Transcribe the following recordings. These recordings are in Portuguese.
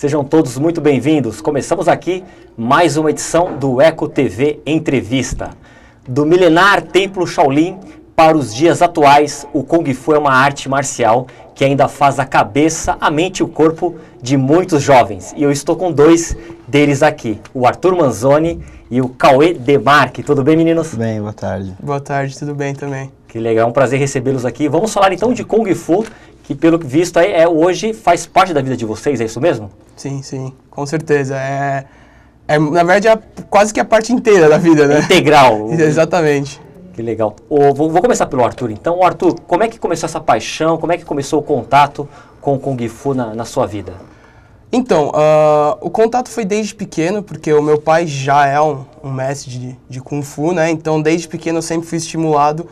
Sejam todos muito bem-vindos. Começamos aqui mais uma edição do Eco TV Entrevista. Do milenar Templo Shaolin para os dias atuais, o Kung Fu é uma arte marcial que ainda faz a cabeça, a mente e o corpo de muitos jovens. E eu estou com dois deles aqui, o Arthur Manzoni e o Cauê Demarque. Tudo bem, meninos? Tudo bem, boa tarde. Boa tarde, tudo bem também. Que legal, é um prazer recebê-los aqui. Vamos falar então de Kung Fu, que pelo visto aí hoje faz parte da vida de vocês, é isso mesmo? Sim, com certeza. Na verdade, quase que a parte inteira da vida, né? Integral. Exatamente. Que legal. Vou começar pelo Arthur, então. Arthur, como é que começou essa paixão, como é que começou o contato com o Kung Fu na sua vida? Então, o contato foi desde pequeno, porque o meu pai já é um mestre de Kung Fu, né? Então, desde pequeno eu sempre fui estimulado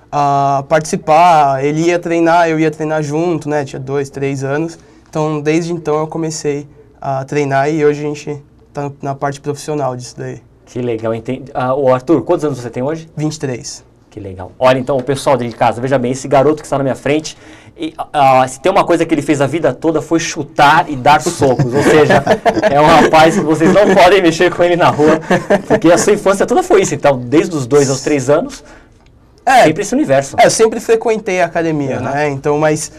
a participar. Ele ia treinar, eu ia treinar junto, né? Tinha 2, 3 anos. Então, desde então eu comecei a treinar e hoje a gente está na parte profissional disso daí. Que legal, entendi. Arthur, quantos anos você tem hoje? 23. Que legal. Olha, então, o pessoal de casa, veja bem, esse garoto que está na minha frente, se tem uma coisa que ele fez a vida toda foi chutar e dar socos. Ou seja, é um rapaz que vocês não podem mexer com ele na rua, porque a sua infância toda foi isso. Então, desde os 2 aos 3 anos, sempre esse universo. Eu sempre frequentei a academia, né? Então, mas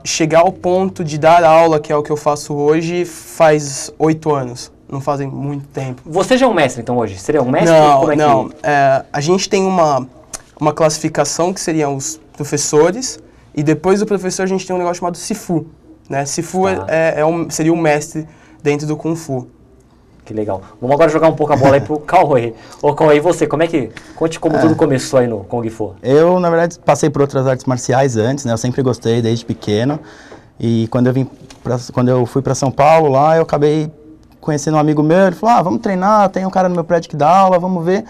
chegar ao ponto de dar aula, que é o que eu faço hoje, faz 8 anos. Não fazem muito tempo. Você já é um mestre, então, hoje? Seria um mestre? Não. A gente tem uma classificação que seriam os professores, e depois do professor a gente tem um negócio chamado Sifu. Né? Sifu seria um mestre dentro do Kung Fu. Que legal. Vamos agora jogar um pouco a bola aí pro Cauê. Ô, Cauê, e você? Conte como tudo começou aí no Kung Fu. Eu, na verdade, passei por outras artes marciais antes, né? Eu sempre gostei, desde pequeno. E quando eu fui para São Paulo, lá, eu acabei conhecendo um amigo meu, ele falou, vamos treinar, tem um cara no meu prédio que dá aula, vamos ver.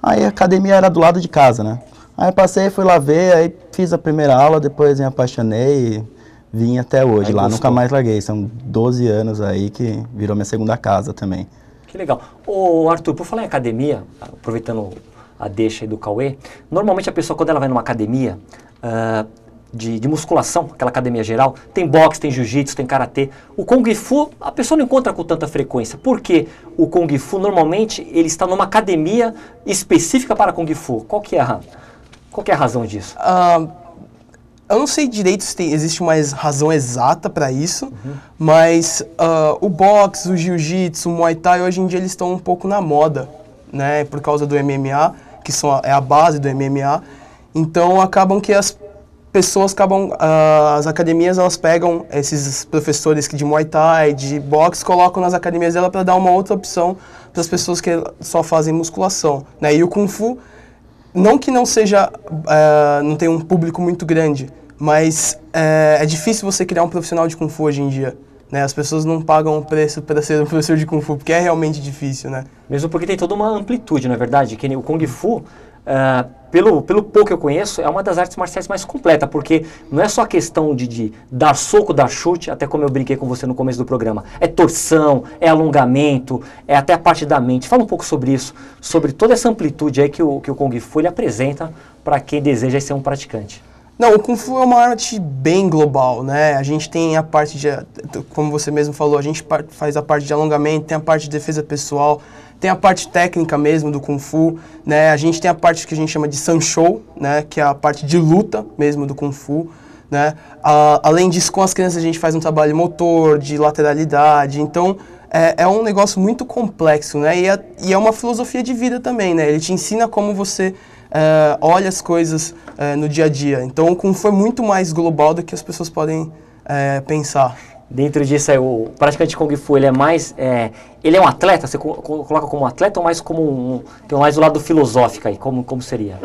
Aí a academia era do lado de casa, né? Aí eu passei, fui lá ver, aí fiz a primeira aula, depois me apaixonei e vim até hoje. Aí lá nunca mais larguei, são 12 anos aí que virou minha segunda casa também. Que legal. Ô Arthur, por falar em academia, aproveitando a deixa aí do Cauê, normalmente a pessoa quando ela vai numa academia de musculação, aquela academia geral, tem boxe, tem jiu-jitsu, tem karatê. O Kung Fu, a pessoa não encontra com tanta frequência. Por que o Kung Fu, normalmente, ele está numa academia específica para Kung Fu? Qual que é a razão disso? Eu não sei direito se existe uma razão exata para isso, mas o boxe, o jiu-jitsu, o muay thai, hoje em dia eles estão um pouco na moda, né? Por causa do MMA, que é a base do MMA. Então, acabam que as academias, elas pegam esses professores de Muay Thai, de boxe, colocam nas academias dela para dar uma outra opção para as pessoas que só fazem musculação, né? E o Kung Fu, não que não seja, não tem um público muito grande, mas é difícil você criar um profissional de Kung Fu hoje em dia, né? As pessoas não pagam o preço para ser um professor de Kung Fu, porque é realmente difícil, né? Mesmo porque tem toda uma amplitude, não é verdade? Que o Kung Fu, pelo pouco que eu conheço, é uma das artes marciais mais completas, porque não é só a questão de dar soco, dar chute, até como eu brinquei com você no começo do programa. É torção, é alongamento, é até a parte da mente. Fala um pouco sobre isso, sobre toda essa amplitude aí que o Kung Fu ele apresenta para quem deseja ser um praticante. Não, o Kung Fu é uma arte bem global, né? A gente tem a parte como você mesmo falou, a gente faz a parte de alongamento, tem a parte de defesa pessoal, tem a parte técnica mesmo do Kung Fu, né? A gente tem a parte que a gente chama de Sanshou, né? Que é a parte de luta mesmo do Kung Fu, né? Além disso, com as crianças a gente faz um trabalho motor, de lateralidade, então é um negócio muito complexo, né? E é uma filosofia de vida também, né? Ele te ensina como você olha as coisas no dia a dia. Então o Kung Fu é muito mais global do que as pessoas podem pensar. Dentro disso, o praticante de Kung Fu, ele é mais... ele é um atleta? Você coloca como um atleta ou mais como tem mais o lado filosófico aí? Como seria?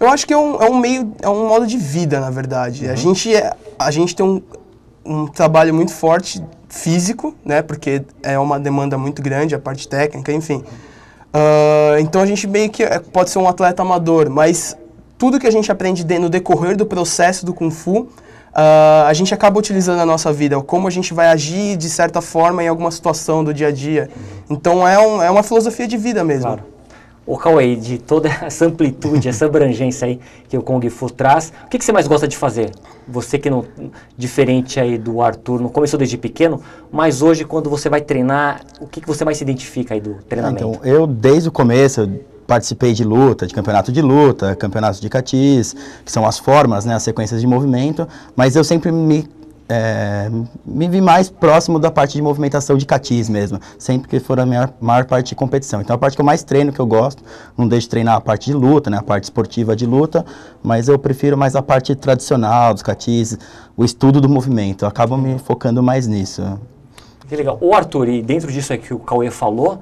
Eu acho que é um modo de vida, na verdade. A gente tem um trabalho muito forte físico, né? Porque é uma demanda muito grande, a parte técnica, enfim. Então a gente meio que pode ser um atleta amador, mas tudo que a gente aprende no decorrer do processo do Kung Fu, a gente acaba utilizando na nossa vida, como a gente vai agir de certa forma em alguma situação do dia a dia. Então é uma filosofia de vida mesmo. Claro. Ô Cauê, de toda essa amplitude, essa abrangência aí que o Kung Fu traz, o que você mais gosta de fazer? Você que não, diferente aí do Arthur, não começou desde pequeno, mas hoje quando você vai treinar, o que você mais se identifica aí do treinamento? Então, eu desde o começo, eu participei de luta, de campeonatos de luta, campeonatos de catis, que são as formas, né, as sequências de movimento, mas eu sempre me vi mais próximo da parte de movimentação de catis mesmo, sempre que for a minha maior parte de competição. Então a parte que eu mais treino, que eu gosto, não deixo de treinar a parte de luta, né, a parte esportiva de luta, mas eu prefiro mais a parte tradicional dos catis, o estudo do movimento, eu acabo me focando mais nisso. Que legal. O Arthur, e dentro disso aí que o Cauê falou,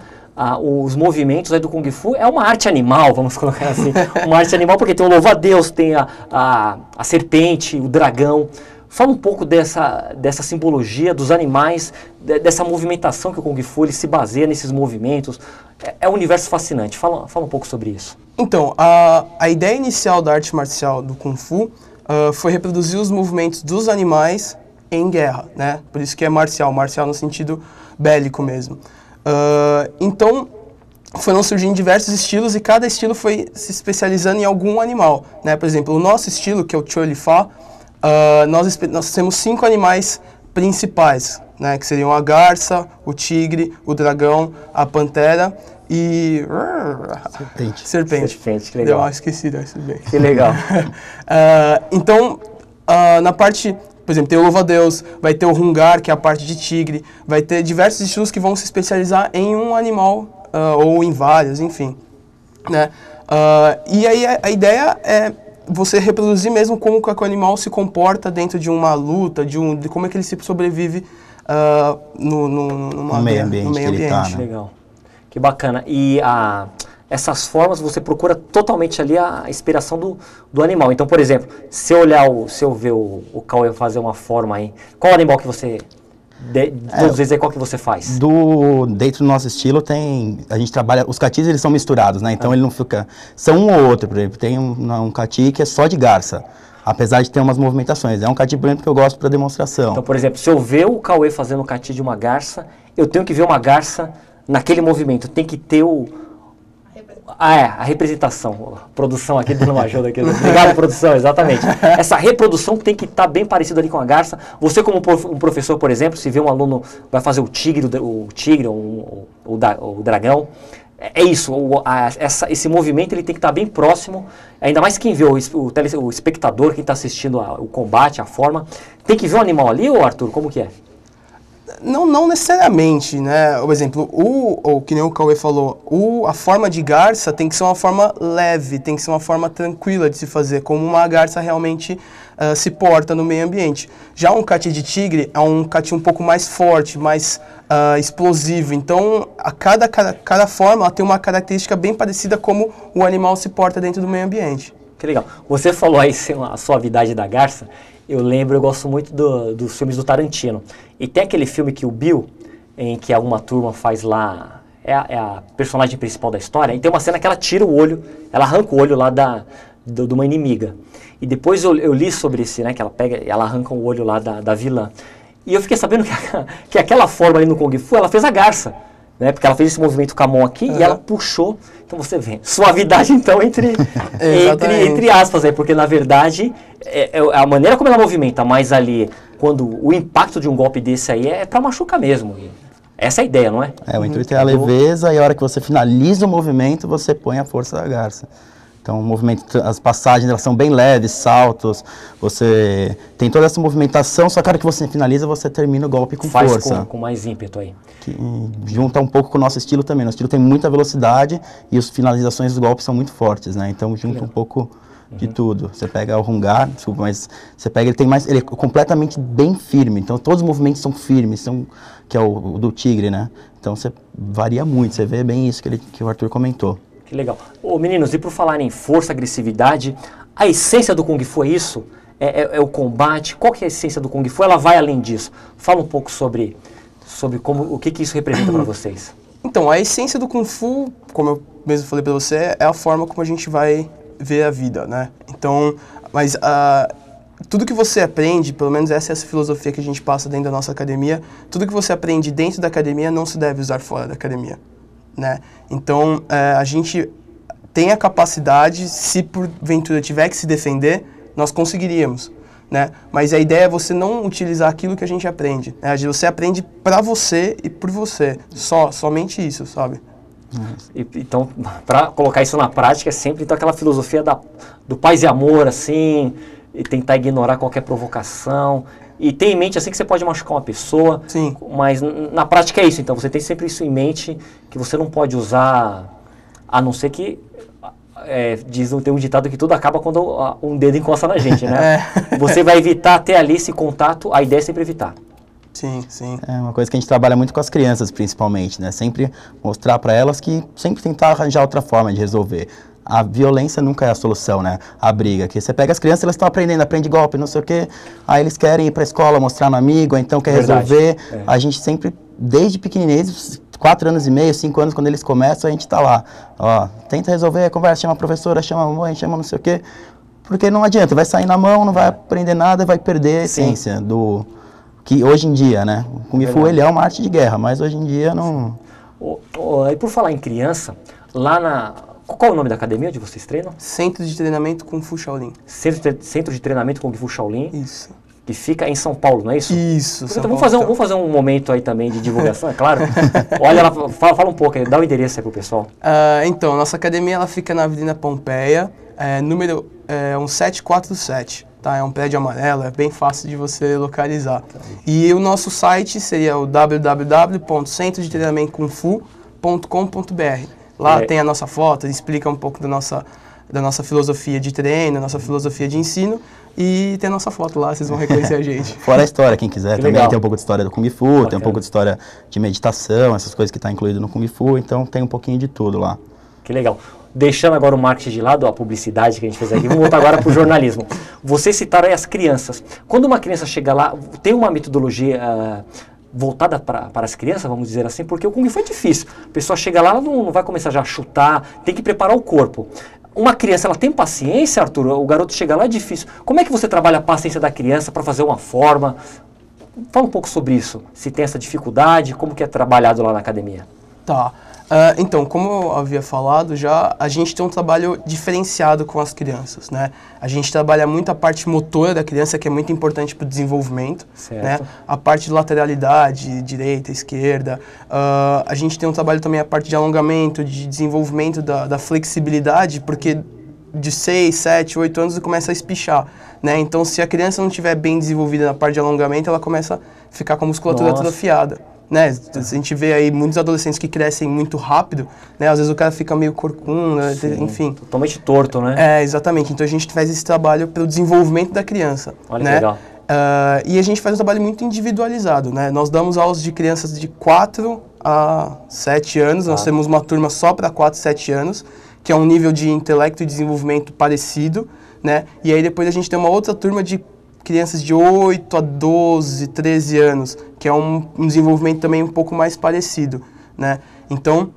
os movimentos aí do Kung Fu é uma arte animal, vamos colocar assim, uma arte animal porque tem o louva-a-Deus, tem a serpente, o dragão. Fala um pouco dessa simbologia dos animais, dessa movimentação que o Kung Fu ele se baseia nesses movimentos. É um universo fascinante. Fala um pouco sobre isso. Então, a ideia inicial da arte marcial do Kung Fu foi reproduzir os movimentos dos animais em guerra, né? Por isso que é marcial no sentido bélico mesmo. Então, foram surgindo diversos estilos e cada estilo foi se especializando em algum animal, né? Por exemplo, o nosso estilo, que é o Chou Li Fa, nós temos 5 animais principais, né, que seriam a garça, o tigre, o dragão, a pantera e... Serpente. Que legal. Esqueci dessa bem. Que legal. Então, na parte, por exemplo, tem o louva-a-Deus, vai ter o hungar, que é a parte de tigre, vai ter diversos estilos que vão se especializar em um animal ou em vários, enfim. Né? E aí a ideia é você reproduzir mesmo como que o animal se comporta dentro de uma luta, de como é que ele se sobrevive no meio ambiente. Tá, né? Legal. Que bacana. E essas formas você procura totalmente ali a inspiração do animal. Então, por exemplo, se eu ver o Cauê fazer uma forma aí, qual animal que você... todos eles aí, qual que você faz? Dentro do nosso estilo a gente trabalha, os catis eles são misturados, né, então ele não fica, são um ou outro, por exemplo, tem um cati que é só de garça, apesar de ter umas movimentações, é um cati, por exemplo, que eu gosto para demonstração. Então, por exemplo, se eu ver o Cauê fazendo o cati de uma garça, eu tenho que ver uma garça naquele movimento, tem que ter a representação. A produção aqui dando uma ajuda aqui. Obrigado, produção, exatamente. Essa reprodução tem que estar bem parecida ali com a garça. Você, como um professor, por exemplo, se vê um aluno vai fazer o tigre ou o dragão, é isso. Esse movimento ele tem que estar bem próximo, ainda mais quem vê o espectador, quem está assistindo o combate, a forma. Tem que ver o animal ali, ô Arthur? Como que é? Não necessariamente, né? Por exemplo, que nem o Cauê falou, a forma de garça tem que ser uma forma leve, tem que ser uma forma tranquila de se fazer, como uma garça realmente se porta no meio ambiente. Já um cati de tigre é um cati um pouco mais forte, mais explosivo. Então, cada forma ela tem uma característica bem parecida como o animal se porta dentro do meio ambiente. Que legal. Você falou aí a suavidade da garça. Eu gosto muito dos filmes do Tarantino. E tem aquele filme que o Bill, em que alguma turma faz lá, é a personagem principal da história, e tem uma cena que ela tira o olho, ela arranca o olho lá de uma inimiga. E depois eu li sobre isso, né, que ela arranca o olho lá da vilã. E eu fiquei sabendo que aquela forma ali no Kung Fu, ela fez a garça. Né, porque ela fez esse movimento com a mão aqui e ela puxou. Então você vê, suavidade então entre aspas, aí, porque na verdade é a maneira como ela movimenta, mas ali, quando o impacto de um golpe desse aí é para machucar mesmo. Essa é a ideia, não é? O intuito é a leveza e a hora que você finaliza o movimento, você põe a força da garça. Então, o movimento, as passagens elas são bem leves, saltos, você tem toda essa movimentação, só que a hora que você finaliza, você termina o golpe com força. Faz com mais ímpeto aí. Que junta um pouco com o nosso estilo também. Nosso estilo tem muita velocidade e as finalizações dos golpes são muito fortes, né? Então, junta um pouco de tudo. Você pega o hungar, desculpa, mas você pega, ele é completamente bem firme. Então, todos os movimentos são firmes, que é o do tigre, né? Então, você varia muito, você vê bem isso que o Arthur comentou. Que legal. Ô, meninos, e por falar em força, agressividade, a essência do Kung Fu é isso? É o combate? Qual que é a essência do Kung Fu? Ela vai além disso. Fala um pouco sobre o que isso representa para vocês. Então, a essência do Kung Fu, como eu mesmo falei para você, é a forma como a gente vai ver a vida, né? Então, mas tudo que você aprende, pelo menos essa é a filosofia que a gente passa dentro da nossa academia, tudo que você aprende dentro da academia não se deve usar fora da academia. Né? Então, a gente tem a capacidade, se porventura tiver que se defender, nós conseguiríamos, né? Mas a ideia é você não utilizar aquilo que a gente aprende, né? Você aprende para você e por você, somente isso, sabe? Então, para colocar isso na prática, é sempre então, aquela filosofia do paz e amor, assim, e tentar ignorar qualquer provocação, e ter em mente assim que você pode machucar uma pessoa, Sim. Mas na prática é isso, então você tem sempre isso em mente, que você não pode usar, a não ser que, tem um ditado que tudo acaba quando um dedo encosta na gente, né? Você vai evitar ter ali esse contato, a ideia é sempre evitar. Sim, sim. É uma coisa que a gente trabalha muito com as crianças, principalmente, né? Sempre mostrar para elas que sempre tentar arranjar outra forma de resolver. A violência nunca é a solução, né? A briga. Que você pega as crianças, elas estão aprende golpe, não sei o quê. Aí eles querem ir para a escola mostrar no amigo, então quer resolver. A gente sempre, desde pequenininhos, 4 anos e meio, 5 anos, quando eles começam, a gente tá lá. Ó, tenta resolver, conversa, chama a professora, chama a mãe, chama não sei o quê. Porque não adianta, vai sair na mão, não vai aprender nada, vai perder a essência do... Que hoje em dia, né? O Kung Fu, ele é uma arte de guerra, mas hoje em dia não... E por falar em criança, lá na... Qual é o nome da academia onde vocês treinam? Centro de Treinamento Kung Fu Shaolin. Centro de Treinamento Kung Fu Shaolin. Isso. Que fica em São Paulo, não é isso? Isso. Então vamos fazer um momento aí também de divulgação, é claro. Olha lá, fala um pouco aí, dá o endereço aí pro pessoal. Então, a nossa academia ela fica na Avenida Pompeia, número 1747. Tá? É um prédio amarelo, é bem fácil de você localizar. E o nosso site seria o www.centrodetreinamentoKungFu.com.br. Lá tem a nossa foto, explica um pouco da nossa filosofia de treino, nossa filosofia de ensino. E tem a nossa foto lá, vocês vão reconhecer a gente. Fora a história, quem quiser. Também legal. Tem um pouco de história do Kung Fu, tem um pouco de história de meditação, essas coisas que estão incluídas no Kung Fu. Então tem um pouquinho de tudo lá. Que legal. Deixando agora o marketing de lado, a publicidade que a gente fez aqui, vamos voltar agora para o jornalismo. Vocês citaram aí as crianças. Quando uma criança chega lá, tem uma metodologia voltada para as crianças, vamos dizer assim, porque o Kung Fu é difícil. A pessoa chega lá, ela não vai começar já a chutar, tem que preparar o corpo. Uma criança, ela tem paciência, Arthur? O garoto chega lá, é difícil. Como é que você trabalha a paciência da criança para fazer uma forma? Fala um pouco sobre isso. Se tem essa dificuldade, como que é trabalhado lá na academia? Tá. Então, como eu havia falado já, a gente tem um trabalho diferenciado com as crianças, né? A gente trabalha muito a parte motora da criança, que é muito importante para o desenvolvimento, né? A parte de lateralidade, direita, esquerda. A gente tem um trabalho também a parte de alongamento, de desenvolvimento da flexibilidade, porque de 6, 7, 8 anos começa a espichar, né? Então, se a criança não estiver bem desenvolvida na parte de alongamento, ela começa a ficar com a musculatura atrofiada. Né? A gente vê aí muitos adolescentes que crescem muito rápido, né? Às vezes o cara fica meio corcunda, enfim. Totalmente torto, né? Exatamente. Então a gente faz esse trabalho para o desenvolvimento da criança. Olha né? que legal. E a gente faz um trabalho muito individualizado, né? Nós damos aulas de crianças de 4 a 7 anos, nós temos uma turma só para 4 a 7 anos, que é um nível de intelecto e desenvolvimento parecido, né? E aí depois a gente tem uma outra turma de crianças de 8 a 12, 13 anos, que é um desenvolvimento também um pouco mais parecido, né? Então,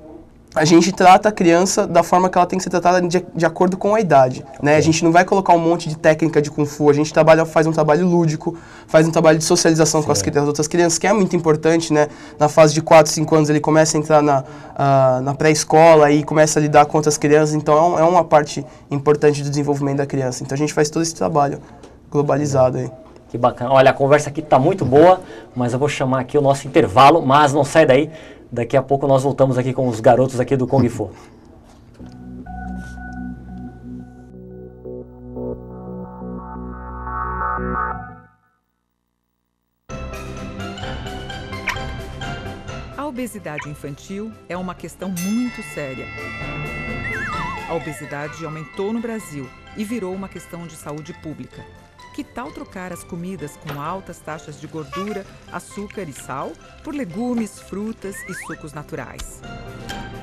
a gente trata a criança da forma que ela tem que ser tratada de acordo com a idade, né? A gente não vai colocar um monte de técnica de Kung Fu, a gente faz um trabalho lúdico, faz um trabalho de socialização com as outras crianças, que é muito importante, né? Na fase de 4, 5 anos ele começa a entrar na pré-escola e começa a lidar com outras crianças, então é uma parte importante do desenvolvimento da criança. Então a gente faz todo esse trabalho globalizado aí. Que bacana. Olha, a conversa aqui está muito boa, mas eu vou chamar aqui o nosso intervalo, mas não sai daí. Daqui a pouco nós voltamos aqui com os garotos aqui do Kung Fu. A obesidade infantil é uma questão muito séria. A obesidade aumentou no Brasil e virou uma questão de saúde pública. Que tal trocar as comidas com altas taxas de gordura, açúcar e sal por legumes, frutas e sucos naturais?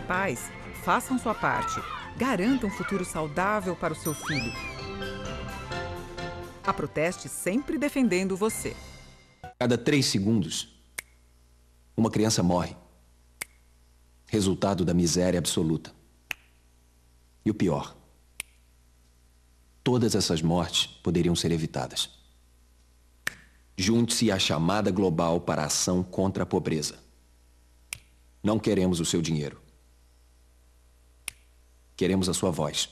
Pais, façam sua parte. Garantam um futuro saudável para o seu filho. A Proteste sempre defendendo você. Cada 3 segundos, uma criança morre. Resultado da miséria absoluta. E o pior, todas essas mortes poderiam ser evitadas. Junte-se à chamada global para a ação contra a pobreza. Não queremos o seu dinheiro. Queremos a sua voz.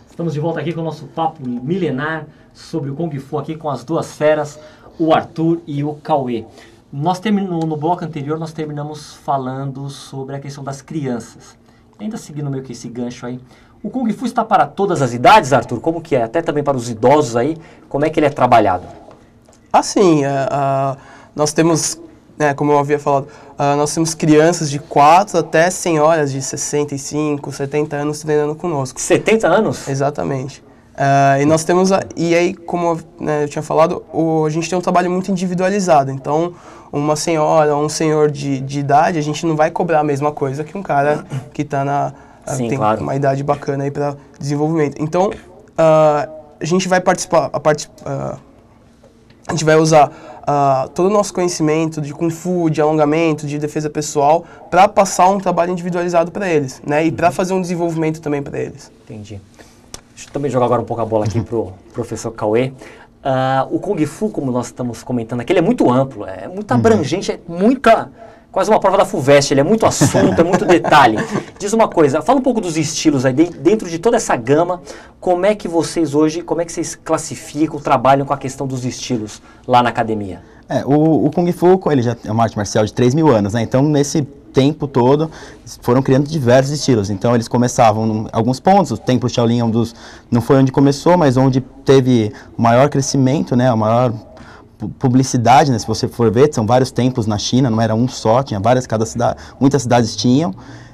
Estamos de volta aqui com o nosso papo milenar sobre o Kung Fu aqui com as duas feras, o Arthur e o Cauê. Nós no bloco anterior nós terminamos falando sobre a questão das crianças. Ainda seguindo meio que esse gancho aí, o Kung Fu está para todas as idades, Arthur? Como que é? Até também para os idosos aí, como é que ele é trabalhado? Assim, nós temos, como eu havia falado, nós temos crianças de 4 até senhoras de 65, 70 anos treinando conosco. 70 anos? Exatamente. E nós temos, e aí, como eu tinha falado, a gente tem um trabalho muito individualizado. Então, uma senhora ou um senhor de idade, a gente não vai cobrar a mesma coisa que um cara que está Sim, tem claro. uma idade bacana aí para desenvolvimento. Então, a gente vai participar, a gente vai usar todo o nosso conhecimento de Kung Fu, de alongamento, de defesa pessoal, para passar um trabalho individualizado para eles, né? E para fazer um desenvolvimento também para eles. Entendi. Deixa eu também jogar agora um pouco a bola aqui pro professor Cauê. O Kung Fu, como nós estamos comentando aqui, ele é muito amplo, é muito abrangente, é muita... Quase uma prova da FUVEST, ele é muito assunto, é muito detalhe. Diz uma coisa, fala um pouco dos estilos aí, dentro de toda essa gama, como é que vocês classificam, trabalham com a questão dos estilos lá na academia? O Kung Fu, ele já é uma arte marcial de 3.000 anos, né? Então, nesse tempo todo, foram criando diversos estilos. Então, eles começavam em alguns pontos, o Templo Shaolin não foi onde começou, mas onde teve maior crescimento, né? A maior publicidade, né? Se você for ver, são vários templos na China, não era um só, tinha várias, muitas cidades tinham,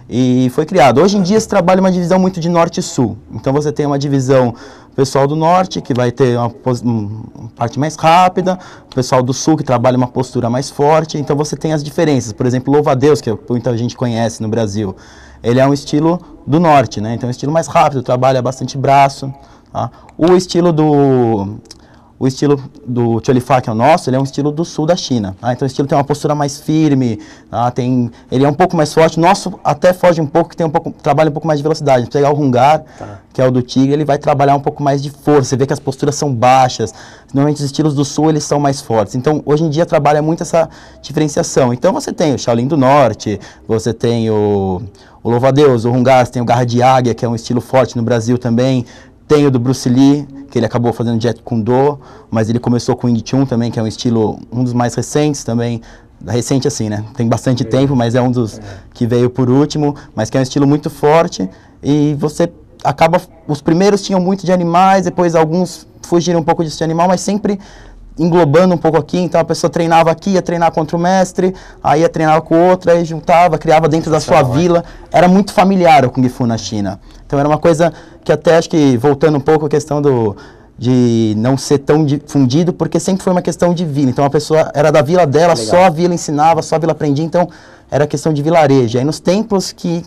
e foi criado. Hoje em dia se trabalha uma divisão muito de norte e sul, então você tem uma divisão pessoal do norte, que vai ter uma parte mais rápida, o pessoal do sul, que trabalha uma postura mais forte, então você tem as diferenças. Por exemplo, Louva-a-Deus, que muita gente conhece no Brasil, ele é um estilo do norte, né? Então é um estilo mais rápido, trabalha bastante braço, tá? O estilo do Tiolifá, que é o nosso, ele é um estilo do sul da China. Tá? Então o estilo tem uma postura mais firme, tá? Ele é um pouco mais forte. O nosso até foge um pouco, que trabalha um pouco mais de velocidade. Se pegar o Hungar, que é o do tigre, ele vai trabalhar um pouco mais de força. Você vê que as posturas são baixas. Normalmente os estilos do sul, eles são mais fortes. Então, hoje em dia, trabalha muito essa diferenciação. Então, você tem o Shaolin do Norte, você tem o Louva-a-Deus, o Hungar, você tem o Garra de Águia, que é um estilo forte no Brasil também. Tem o do Bruce Lee, que ele acabou fazendo Jeet Kune Do, mas ele começou com o Wing Chun também, que é um estilo, um dos mais recentes também. Recente assim, né? Tem bastante tempo, mas é um dos que veio por último, mas que é um estilo muito forte. E você acaba... Os primeiros tinham muito de animais, depois alguns fugiram um pouco disso de animal, mas sempre englobando um pouco aqui. Então a pessoa treinava aqui, ia treinar contra o mestre, aí ia treinar com o outro, aí juntava, criava dentro da sua vila. Era muito familiar o Kung Fu na China. Então era uma coisa que até acho que, voltando um pouco a questão de não ser tão difundido, porque sempre foi uma questão de vila. Então a pessoa era da vila dela, só a vila ensinava, só a vila aprendia, então era questão de vilarejo. Aí nos templos que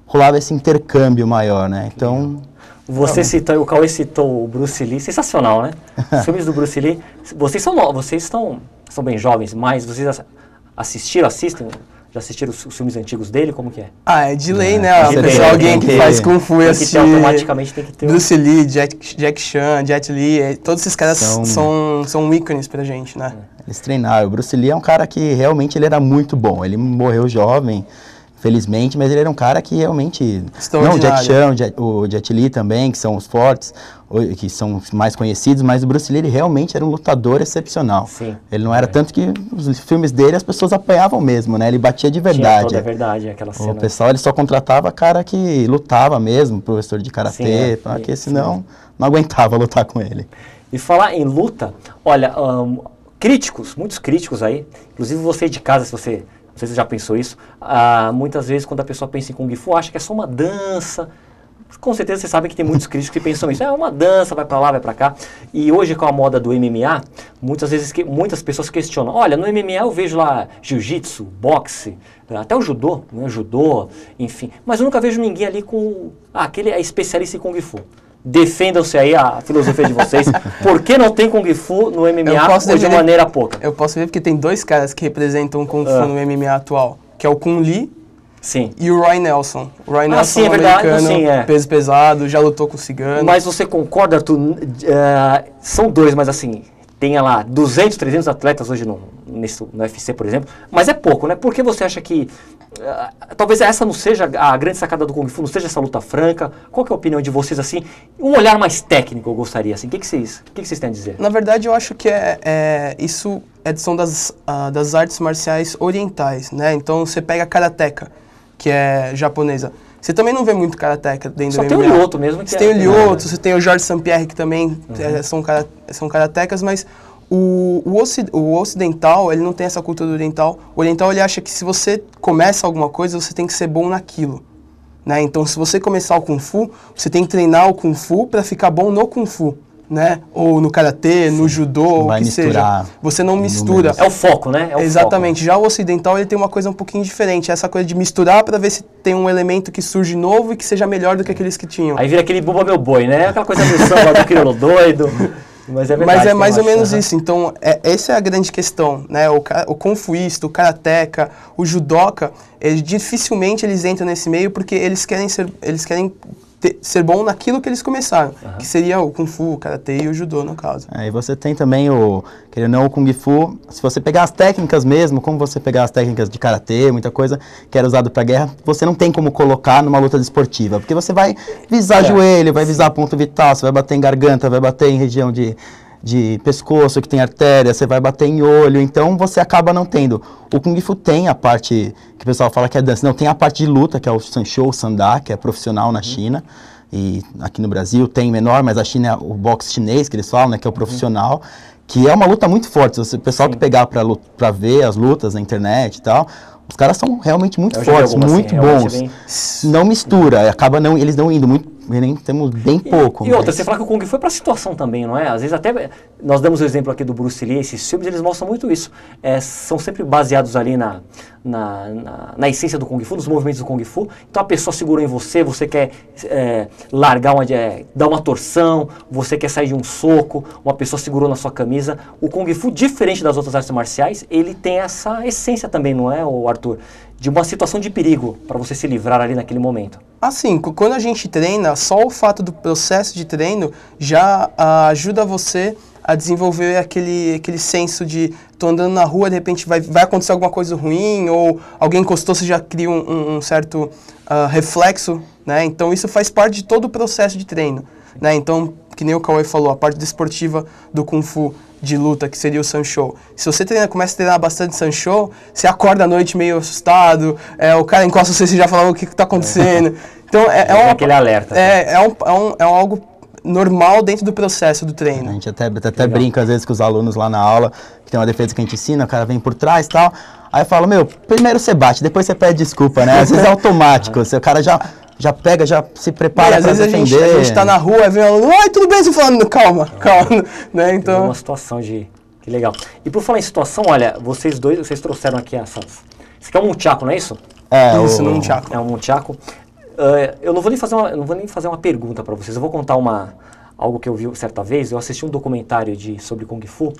rolava esse intercâmbio maior, né? Então... Você citou, o Cauê citou o Bruce Lee, sensacional, né? Os filmes do Bruce Lee, vocês são bem jovens, mas vocês assistem? Já assistiram os filmes antigos dele? Como que é? É de lei, né? Alguém que faz Kung Fu e assistir automaticamente tem que ter Bruce Lee, Jack Chan, Jet Li, todos esses caras são ícones pra gente, né? Eles treinaram. O Bruce Lee é um cara que realmente ele era muito bom. Ele morreu jovem, felizmente, mas ele era um cara que realmente... Não, o Jack Chan, o Jet Li também, que são os fortes, que são os mais conhecidos, mas o Bruce Lee ele realmente era um lutador excepcional. Sim. Ele não era tanto que os filmes dele as pessoas apanhavam mesmo, né? Ele batia de verdade. Toda a verdade, aquela cena. O pessoal ele só contratava cara que lutava mesmo, professor de karatê, porque senão não aguentava lutar com ele. E falar em luta, olha, muitos críticos aí, inclusive você de casa, não sei se você já pensou isso, muitas vezes quando a pessoa pensa em Kung Fu, acha que é só uma dança. Com certeza você sabe que tem muitos críticos que pensam isso. É uma dança, vai pra lá, vai pra cá. E hoje com a moda do MMA, muitas pessoas questionam. Olha, no MMA eu vejo lá jiu-jitsu, boxe, até o judô, né? Judô, enfim. Mas eu nunca vejo ninguém ali com... aquele é especialista em Kung Fu. Defendam-se aí a filosofia de vocês. Por que não tem Kung Fu no MMA ou de maneira pouca? Eu posso ver porque tem dois caras que representam o Kung Fu no MMA atual, que é o Kun Lee Sim. E o Roy Nelson. O Roy Nelson sim, é verdade, americano, sim, é. peso pesado, já lutou com o Cigano. Mas você concorda, Arthur? São dois, mas assim, tem lá 200, 300 atletas hoje no UFC, por exemplo, mas é pouco, né? Por que você acha que talvez essa não seja a grande sacada do Kung Fu, não seja essa luta franca? Qual que é a opinião de vocês, assim? Um olhar mais técnico eu gostaria, assim. O que vocês têm a dizer? Na verdade, eu acho que são das artes marciais orientais, né? Então, você pega a karateka, que é japonesa. Você também não vê muito karateka dentro do MMA. Só tem o Lyoto mesmo. Você tem o Lyoto, você tem o Jorge St-Pierre, que também são karatecas, mas o ocidental, ele não tem essa cultura oriental. O oriental, ele acha que se você começa alguma coisa, você tem que ser bom naquilo, né? Então, se você começar o Kung Fu, você tem que treinar o Kung Fu para ficar bom no Kung Fu, né? Ou no Karatê, no Judô, o que seja. Você não mistura. É o foco, né? Exatamente. Foco. Já o ocidental, ele tem uma coisa um pouquinho diferente. Essa coisa de misturar para ver se tem um elemento que surge novo e que seja melhor do que aqueles que tinham. Aí vira aquele Bumba Meu Boi, né? Aquela coisa do samba do crioulo doido. Mas é verdade. Mas é mais ou menos isso. Então, essa é a grande questão, né? O Kung Fuista, o Karateka, o Judoca, dificilmente eles entram nesse meio porque eles querem ser bom naquilo que eles começaram, que seria o Kung Fu, o Karatê e o Judô, no caso. E você tem também querendo ou não, o Kung Fu, se você pegar as técnicas mesmo, como você pegar as técnicas de Karatê, muita coisa que era usado para guerra, você não tem como colocar numa luta desportiva, porque você vai visar joelho, vai visar ponto vital, você vai bater em garganta, vai bater em região de pescoço, que tem artéria, você vai bater em olho, então você acaba não tendo. O Kung Fu tem a parte, que o pessoal fala que é dança, não, tem a parte de luta, que é o Sanshou, o Sandá, que é profissional na China, e aqui no Brasil tem menor, mas a China é o boxe chinês, que eles falam, né, que é o profissional, que é uma luta muito forte. O pessoal que pegar para ver as lutas na internet e tal, os caras são realmente muito fortes, muito bons. Não mistura, eles não indo muito, nem temos bem pouco. E outra, você fala que o Kung Fu é para situação também, não é? Às vezes até, nós damos o exemplo aqui do Bruce Lee, esses filmes, eles mostram muito isso. São sempre baseados ali na essência do Kung Fu, nos movimentos do Kung Fu. Então a pessoa segurou em você, você quer largar, dar uma torção, você quer sair de um soco, uma pessoa segurou na sua camisa. O Kung Fu, diferente das outras artes marciais, ele tem essa essência também, não é, Arthur? De uma situação de perigo, para você se livrar ali naquele momento. Assim, quando a gente treina, só o fato do processo de treino já ajuda você a desenvolver aquele senso de tô andando na rua, de repente vai acontecer alguma coisa ruim, ou alguém encostou, você já cria um certo reflexo, né? Então isso faz parte de todo o processo de treino, né? Então, que nem o Cauê falou, a parte desportiva do Kung Fu de luta, que seria o Sanshou. Se você começa a treinar bastante Sanshou, você acorda à noite meio assustado, o cara encosta você já fala o que está acontecendo. Então aquele alerta. É algo normal dentro do processo do treino. A gente até brinca às vezes com os alunos lá na aula, que tem uma defesa que a gente ensina, o cara vem por trás e tal, aí eu falo, primeiro você bate, depois você pede desculpa, né? Às vezes é automático, o cara já pega, já se prepara para defender. A gente tá na rua, vem um aluno, ai, tudo bem, você falando, calma, né? Então... É uma situação que legal. E por falar em situação, olha, vocês trouxeram aqui essas... Isso aqui é um Nunchaku, não é isso? Isso, Nunchaku. É um Nunchaku. Eu não vou nem fazer uma pergunta para vocês, eu vou contar algo que eu vi certa vez. Eu assisti um documentário sobre Kung Fu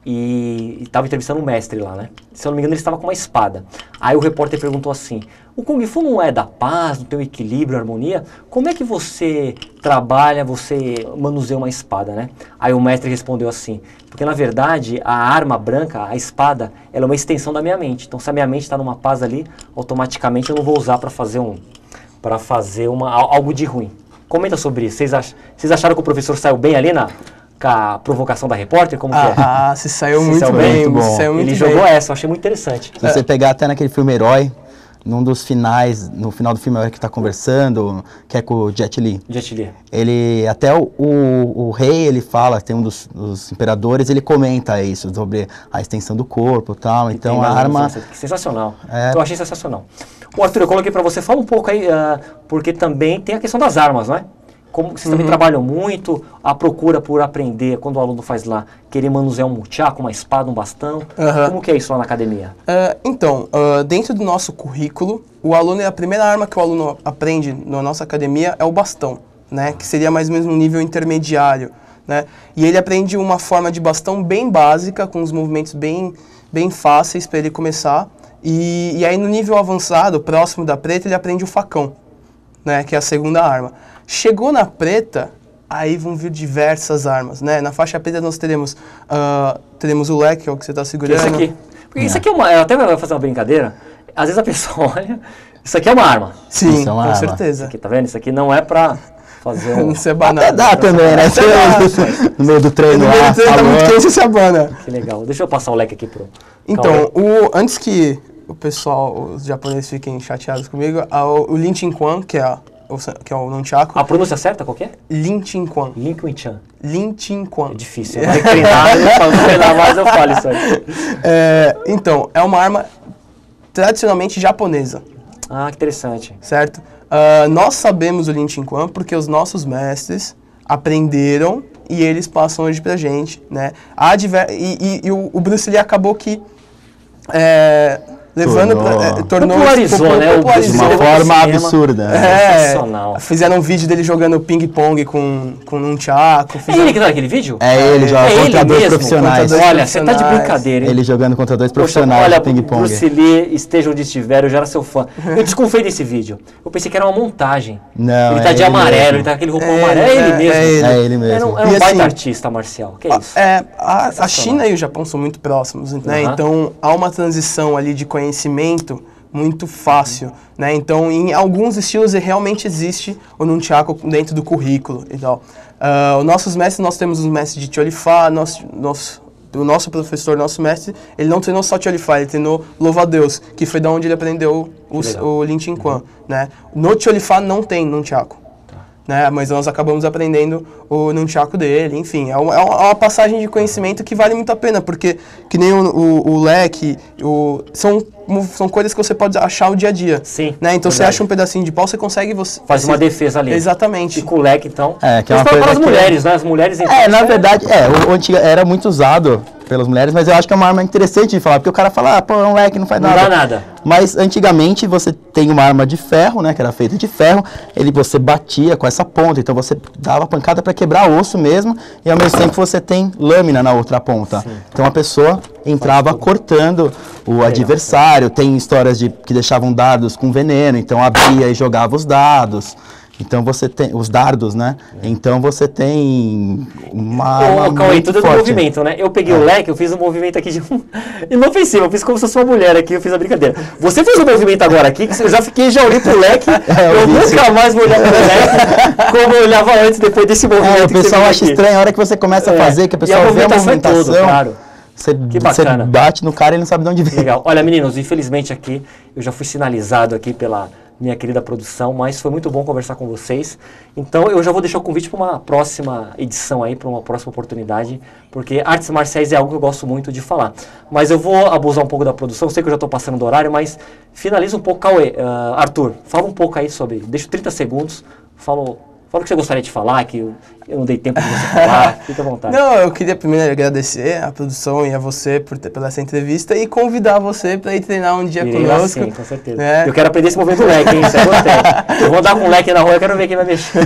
e estava entrevistando um mestre lá, né? Se eu não me engano, ele estava com uma espada. Aí o repórter perguntou assim, o Kung Fu não é da paz, não tem o equilíbrio, a harmonia? Como é que você trabalha, você manuseia uma espada, né? Aí o mestre respondeu assim, porque na verdade a arma branca, a espada, ela é uma extensão da minha mente. Então se a minha mente está numa paz ali, automaticamente eu não vou usar para fazer algo de ruim. Comenta sobre isso. Vocês acharam que o professor saiu bem ali com a provocação da repórter? Como que é? Você saiu muito bem. Ele jogou essa, eu achei muito interessante. Se você pegar até naquele filme Herói, num dos finais, no final do filme que está conversando, que é com o Jet Li. Ele, até o rei, ele fala, tem um dos imperadores, ele comenta isso, sobre a extensão do corpo e tal, então a arma... Sensacional, eu achei sensacional. Arthur, eu coloquei para você, fala um pouco aí, porque também tem a questão das armas, não é? Como vocês também trabalham muito, a procura por aprender, quando o aluno faz lá, querer manusear um Nunchaku, uma espada, um bastão, como que é isso lá na academia? Dentro do nosso currículo, a primeira arma que o aluno aprende na nossa academia é o bastão, né? Que seria mais ou menos um nível intermediário, né? E ele aprende uma forma de bastão bem básica, com os movimentos bem fáceis para ele começar. E aí no nível avançado, próximo da preta, ele aprende o facão, né, que é a segunda arma. Chegou na preta, aí vão vir diversas armas, né? Na faixa preta nós teremos o leque, que é o que você está segurando. Esse aqui. Porque isso aqui é uma... Eu até vou fazer uma brincadeira. Às vezes a pessoa olha... Isso aqui é uma arma. Sim, Isso é uma com arma. certeza. Isso aqui, tá vendo? Isso aqui não é pra fazer um... Não se abanar. Até dá também, né? No meio do treino No meio lá, do treino tá muito falou. quente e se abana. Que legal. Deixa eu passar o leque aqui pro... Então, antes que o pessoal, os japoneses fiquem chateados comigo, o Lin Chin Quan, que é o nunchaku. A pronúncia certa qual que é? Lin Chin Quan. Lin Chin Chan. Lin Chin Quan. É difícil. Eu vou ter que treinar, treinar mais eu falo isso aí. Então, é uma arma tradicionalmente japonesa, Ah, que interessante. certo? Nós sabemos o Lin Chin Quan porque os nossos mestres aprenderam e eles passam hoje pra gente, né? O Bruce Lee acabou que tornou Popularizou, né? De uma forma absurda. Sensacional. Fizeram um vídeo dele jogando ping-pong com um chaco. É ele que tá naquele vídeo? É ele, joga contra ele dois mesmo, profissionais. contra dois Olha, você tá de profissionais. brincadeira, hein? Ele jogando contra dois Poxa, profissionais olha, de ping-pong. Bruce Lee, esteja onde estiver, eu já era seu fã. Eu desconfiei desse vídeo. Eu pensei que era uma montagem. Não, ele tá é de ele amarelo, mesmo. ele tá com aquele roupão amarelo. É ele mesmo. É ele mesmo. Era um E baita assim, artista marcial. Que isso? A China e o Japão são muito próximos, né? Uhum. Então há uma transição ali de conhecimento muito fácil, né? Então em alguns estilos realmente existe o nunchaku dentro do currículo e tal. Os nossos mestres, nós temos os mestres de Tiolifá, o nosso professor, nosso mestre, ele não treinou só Tiolifá, ele treinou Louva-a-Deus, que foi da onde ele aprendeu o Lin Chin Quan, né? No Tiolifá não tem nunchaku. Né? Mas nós acabamos aprendendo o nunchaku dele, enfim, é uma passagem de conhecimento que vale muito a pena, porque que nem o leque, são coisas que você pode achar o dia a dia. Sim, né? Então você verdade. acha um pedacinho de pau, você consegue... Faz uma defesa ali. Exatamente. E com o leque, então. Que é uma Mas para coisa as que- mulheres, né? As mulheres, então. Na verdade, o antigo era muito usado pelas mulheres, mas eu acho que é uma arma interessante de falar, porque o cara fala, pô, é um leque, não faz Não nada. dá nada. Mas antigamente você tem uma arma de ferro, né, que era feita de ferro, você batia com essa ponta, então você dava pancada para quebrar osso mesmo, e ao mesmo tempo você tem lâmina na outra ponta. Sim. Então a pessoa entrava cortando o adversário, tem histórias que deixavam dardos com veneno, então abria e jogava os dados. Então você tem os dardos, né? Então você tem uma arma Ô, Cauê, muito tudo do forte. movimento, né? Eu peguei o leque, eu fiz um movimento aqui de inofensivo, eu fiz como se fosse uma mulher aqui, eu fiz a brincadeira. Você fez um movimento agora aqui, que eu já olhei pro leque, eu nunca mais vou olhar pro leque como eu olhava antes, depois desse movimento. O que você pessoal fez acha aqui. estranho a hora que você começa a fazer, que a E pessoa vê a movimentação é movimentação. tudo, claro. Você bacana. bate no cara e ele não sabe de onde vem. Legal. Olha, meninos, infelizmente aqui, eu já fui sinalizado aqui pela minha querida produção, mas foi muito bom conversar com vocês. Então eu já vou deixar o convite para uma próxima edição aí, para uma próxima oportunidade, porque artes marciais é algo que eu gosto muito de falar. Mas eu vou abusar um pouco da produção, sei que eu já estou passando do horário, mas finaliza um pouco, Cauê. Arthur, fala um pouco aí sobre, deixa 30 segundos, fala o que você gostaria de falar, que eu não dei tempo de você falar, fica à vontade. Não, eu queria primeiro agradecer a produção e a você pela essa entrevista e convidar você para ir treinar um dia Irei lá conosco. sim, com certeza. né? Eu quero aprender esse movimento do leque, hein? Isso eu gostei. Eu vou andar com um leque na rua, eu quero ver quem vai mexer.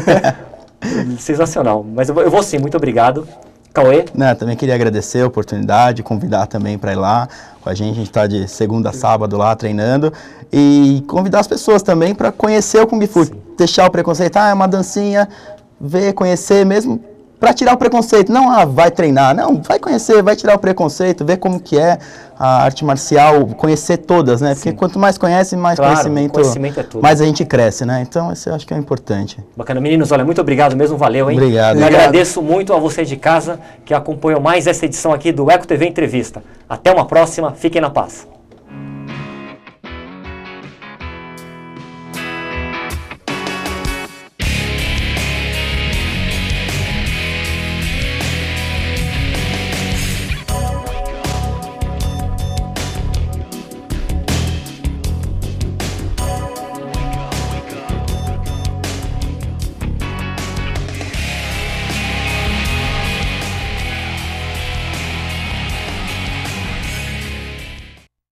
Sensacional. Mas eu vou sim, muito obrigado. Cauê? Também queria agradecer a oportunidade, convidar também para ir lá com a gente está de segunda a sábado lá treinando, e convidar as pessoas também para conhecer o Kung Fu, deixar o preconceito, é uma dancinha, ver, conhecer mesmo, para tirar o preconceito, não, vai treinar, não, vai conhecer, vai tirar o preconceito, ver como que é a arte marcial, conhecer todas, né? Porque quanto mais conhece, mais Claro, conhecimento é tudo. mais a gente cresce, né? Então, isso eu acho que é importante. Bacana. Meninos, olha, muito obrigado mesmo, valeu, hein? Obrigado. Eu agradeço muito a vocês de casa que acompanham mais essa edição aqui do Eco TV Entrevista. Até uma próxima, fiquem na paz.